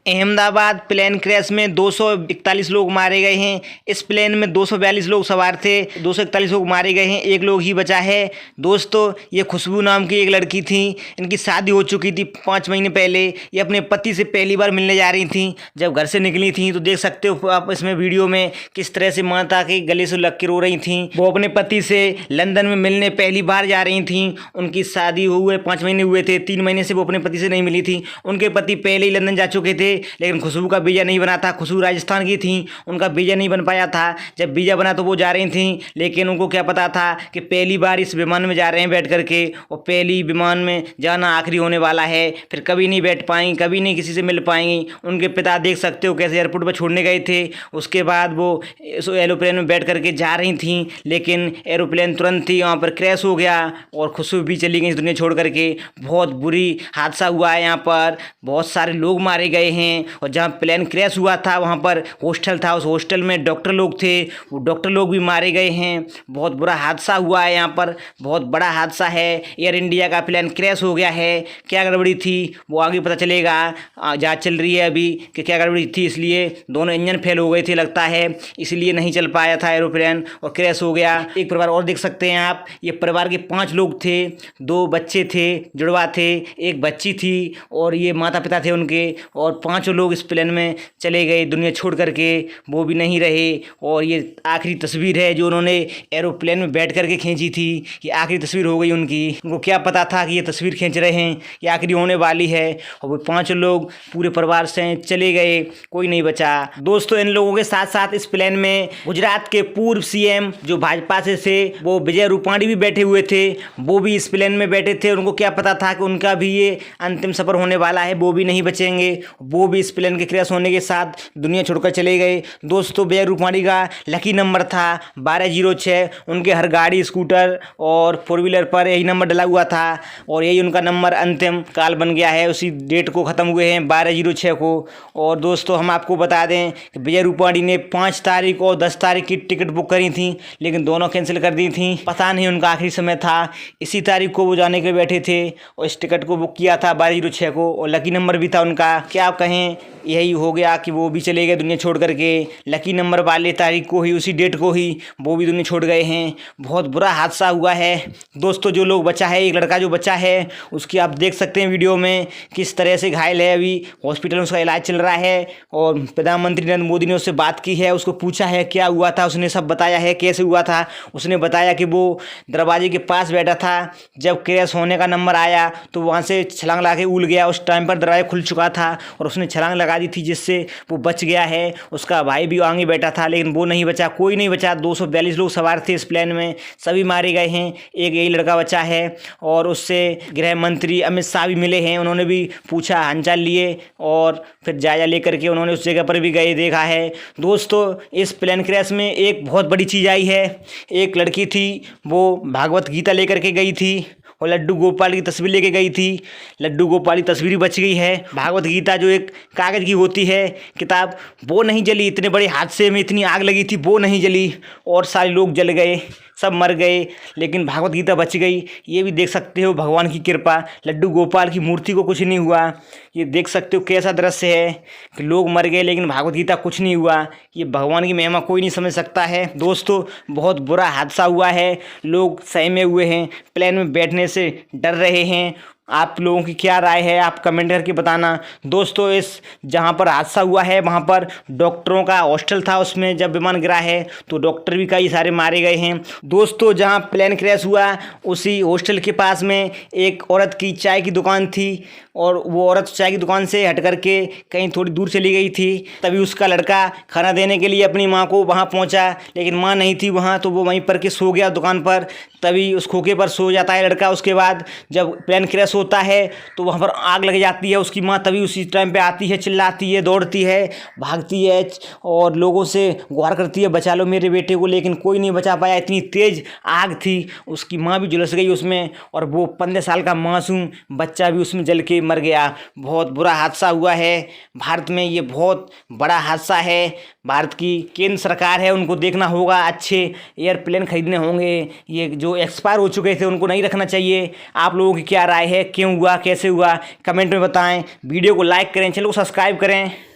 Ahmedabad plane crash में 241 लोग मारे गए हैं। इस प्लेन में 242 लोग सवार थे, 241 लोग मारे गए हैं, एक लोग ही बचा है। दोस्तों, ये खुशबू नाम की एक लड़की थी। इनकी शादी हो चुकी थी 5 महीने पहले। ये अपने पति से पहली बार मिलने जा रही थी। जब घर से निकली थी तो देख सकते हो आप इसमें वीडियो में किस तरह से माता के गले से लग के रो रही थी। वो अपने पति से लंदन में मिलने पहली बार जा रही थी। उनकी शादी हुए 5 महीने हुए थे, 3 महीने से वो अपने पति से नहीं मिली थी। उनके पति पहले ही लंदन जा चुके थे, लेकिन खुशबू का वीज़ा नहीं बना था। खुशबू राजस्थान की थी, उनका वीज़ा नहीं बन पाया था। जब वीज़ा बना तो वो जा रही थी, लेकिन उनको क्या पता था कि पहली बार इस विमान में जा रहे हैं बैठ करके, और पहली विमान में जाना आखिरी होने वाला है। फिर कभी नहीं बैठ पाएंगी, कभी नहीं किसी से मिल पाएंगी। उनके पिता देख सकते हो कैसे एयरपोर्ट पर छोड़ने गए थे। उसके बाद वो एरोप्लेन में बैठ करके जा रही थी, लेकिन एरोप्लेन तुरंत ही वहाँ पर क्रैश हो गया और खुशबू भी चली गई इस दुनिया छोड़ करके। बहुत बुरी हादसा हुआ है। यहाँ पर बहुत सारे लोग मारे गए हैं, और जहाँ प्लेन क्रैश हुआ था वहाँ पर हॉस्टल था। उस हॉस्टल में डॉक्टर लोग थे, वो डॉक्टर लोग भी मारे गए हैं। बहुत बुरा हादसा हुआ है। यहाँ पर बहुत बड़ा हादसा है। एयर इंडिया का प्लेन क्रैश हो गया है। क्या गड़बड़ी थी वो आगे पता चलेगा। जाँच चल रही है अभी कि क्या गड़बड़ी थी। इसलिए दोनों इंजन फेल हो गए थे लगता है, इसलिए नहीं चल पाया था एरोप्लेन और क्रैश हो गया। एक परिवार और देख सकते हैं आप। ये परिवार के 5 लोग थे, 2 बच्चे थे, जुड़वा थे, एक बच्ची थी, और ये माता पिता थे उनके, और 5 लोग इस प्लेन में चले गए दुनिया छोड़ करके। वो भी नहीं रहे। और ये आखिरी तस्वीर है जो उन्होंने एरोप्लेन में बैठ करके खींची थी। ये आखिरी तस्वीर हो गई उनकी। उनको क्या पता था कि ये तस्वीर खींच रहे हैं, ये आखिरी होने वाली है। और वो 5 लोग पूरे परिवार से चले गए, कोई नहीं बचा। दोस्तों, इन लोगों के साथ साथ इस प्लेन में गुजरात के पूर्व सीएम जो भाजपा से थे, वो विजय रूपाणी भी बैठे हुए थे। वो भी इस प्लेन में बैठे थे। उनको क्या पता था कि उनका भी ये अंतिम सफर होने वाला है, वो भी नहीं बचेंगे। वो भी इस प्लेन के क्रैश होने के साथ दुनिया छोड़कर चले गए। दोस्तों, विजय रूपाणी का लकी नंबर था 1206। उनके हर गाड़ी, स्कूटर और 4 व्हीलर पर यही नंबर डला हुआ था, और यही उनका नंबर अंतिम काल बन गया है। उसी डेट को ख़त्म हुए हैं 1206 को। और दोस्तों, हम आपको बता दें कि विजय रूपाणी ने 5 तारीख और 10 तारीख की टिकट बुक करी थी, लेकिन दोनों कैंसिल कर दी थी। पता नहीं उनका आखिरी समय था। इसी तारीख को वो जाने के बैठे थे और इस टिकट को बुक किया था 1206 को, और लकी नंबर भी था उनका। क्या कहें, यही हो गया कि वो भी चले गए दुनिया छोड़ करके। लकी नंबर वाले तारीख को ही, उसी डेट को ही वो भी दुनिया छोड़ गए हैं। बहुत बुरा हादसा हुआ है। दोस्तों, जो लोग बचा है, एक लड़का जो बचा है, उसकी आप देख सकते हैं वीडियो में किस तरह से घायल है। अभी हॉस्पिटल में उसका इलाज चल रहा है, और प्रधानमंत्री नरेंद्र मोदी ने उससे बात की है, उसको पूछा है क्या हुआ था। उसने सब बताया है कैसे हुआ था। उसने बताया कि वो दरवाजे के पास बैठा था, जब क्रैश होने का नंबर आया तो वहाँ से छलांग लगा के उड़ गया। उस टाइम पर दरवाजा खुल चुका था और उसने छलांग लगा दी थी, जिससे वो बच गया है। उसका भाई भी आगे बैठा था, लेकिन वो नहीं बचा, कोई नहीं बचा। 242 लोग सवार थे इस प्लेन में, सभी मारे गए हैं। एक यही लड़का बचा है। और उससे गृह मंत्री अमित शाह भी मिले हैं। उन्होंने भी पूछा, हालचाल लिए, और फिर जायजा लेकर के उन्होंने उस जगह पर भी गए, देखा है। दोस्तों, इस प्लेन क्रैश में एक बहुत बड़ी चीज़ आई है। एक लड़की थी, वो भागवत गीता लेकर के गई थी और लड्डू गोपाल की तस्वीर लेके गई थी। लड्डू गोपाल की तस्वीर भी बच गई है। भागवत गीता जो एक कागज़ की होती है किताब, वो नहीं जली। इतने बड़े हादसे में इतनी आग लगी थी, वो नहीं जली, और सारे लोग जल गए, सब मर गए, लेकिन भागवत गीता बच गई। ये भी देख सकते हो भगवान की कृपा। लड्डू गोपाल की मूर्ति को कुछ नहीं हुआ। ये देख सकते हो कैसा दृश्य है कि लोग मर गए लेकिन भागवत गीता कुछ नहीं हुआ। ये भगवान की महिमा कोई नहीं समझ सकता है। दोस्तों, बहुत बुरा हादसा हुआ है। लोग सहमे हुए हैं, प्लेन में बैठने से डर रहे हैं। आप लोगों की क्या राय है, आप कमेंट करके बताना। दोस्तों, इस जहाँ पर हादसा हुआ है वहाँ पर डॉक्टरों का हॉस्टल था। उसमें जब विमान गिरा है तो डॉक्टर भी कई सारे मारे गए हैं। दोस्तों, जहाँ प्लेन क्रैश हुआ उसी हॉस्टल के पास में एक औरत की चाय की दुकान थी, और वो औरत चाय की दुकान से हट करके कहीं थोड़ी दूर चली गई थी। तभी उसका लड़का खाना देने के लिए अपनी माँ को वहाँ पहुँचा, लेकिन माँ नहीं थी वहाँ, तो वो वहीं पर के सो गया दुकान पर। तभी उस खोखे पर सो जाता है लड़का। उसके बाद जब प्लेन क्रैश होता है तो वहाँ पर आग लग जाती है। उसकी माँ तभी उसी टाइम पे आती है, चिल्लाती है, दौड़ती है, भागती है, और लोगों से गुहार करती है, बचा लो मेरे बेटे को, लेकिन कोई नहीं बचा पाया। इतनी तेज़ आग थी, उसकी माँ भी झुलस गई उसमें, और वो 15 साल का मासूम बच्चा भी उसमें जल के मर गया। बहुत बुरा हादसा हुआ है भारत में। ये बहुत बड़ा हादसा है। भारत की केंद्र सरकार है, उनको देखना होगा, अच्छे एयरप्लेन खरीदने होंगे। ये जो एक्सपायर हो चुके थे उनको नहीं रखना चाहिए। आप लोगों की क्या राय है, क्यों हुआ, कैसे हुआ, कमेंट में बताएं। वीडियो को लाइक करें, चैनल को सब्सक्राइब करें।